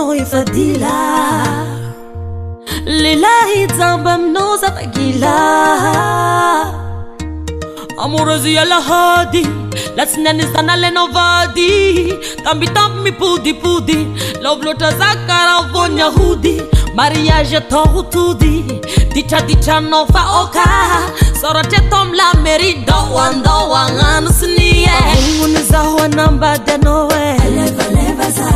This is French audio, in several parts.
no ifadila lilahi zamba mnoza bagila amorozi ya lahadi lasinani sana lenovadi tambi tambi pudi pudi loblota zakara vonya hudi mariage tohutudi dicha dicha no fa oka sorate tom la merida wando wanganusniye unizawa namba denowe leva leva za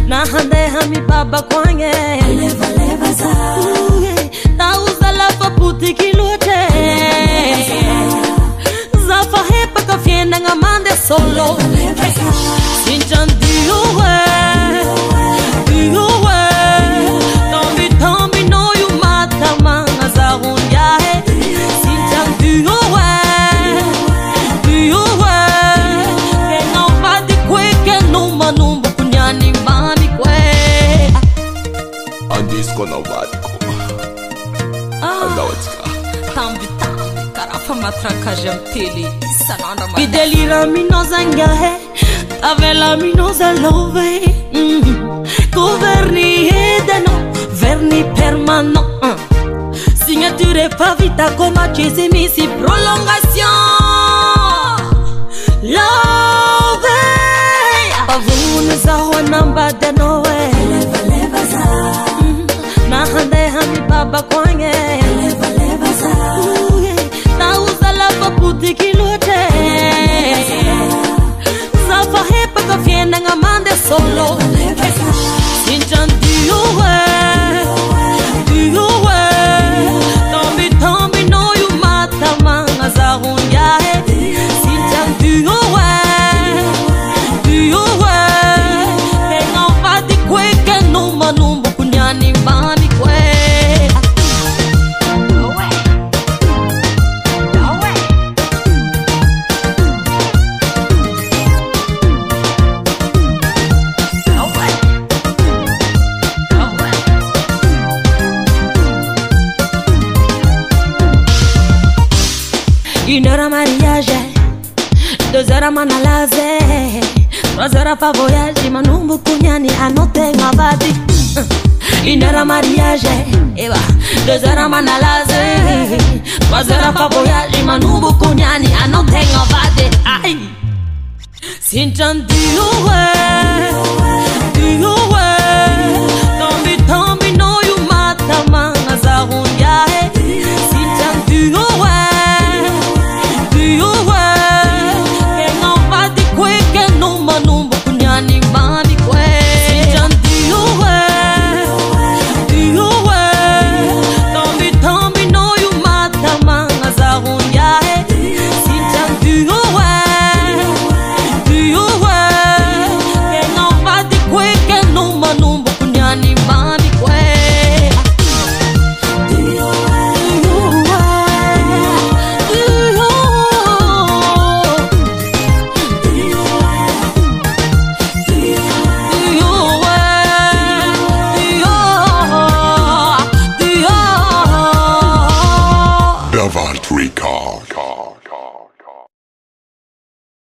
na hande hami baba kwange leva leva za na uzala fa puti kilote zafa hepa kafienda ngamande solo sinjan diuwe diuwe tombi tombi no yu matama ngazarunya he sinjan diuwe diuwe kenga ufadi kweke numa numbu kunyani mani kwe Andisko na wadiko Andawatika tambi tambi karafa matraka jamtili sananda ma Bidelira minoza ngahe avela minoza love Governi edeno verni permanent Signature pas vita comme chez misi prolongation Love Avuna zawa namba denowe leva leva za na hande hami baba kwange leva leva za na uzala paputi kilote zafa hepa kafienda ngamande solo sinjan diuwe diuwe tombi tombi no yu matama ngazarunya he sinjan diuwe diuwe kenga ufadi kweke numa numbu kunyani mani kwe Une heure à mariage, 2 heures à manalaze, 3 heures à pas voyage, manumbu kunyani anote ngabadi. Une heure à mariage, 2 heures à manalaze, 3 heures à pas voyage, manumbu kunyani anote ngabadi. Ay, sinjan diuwe, diuwe.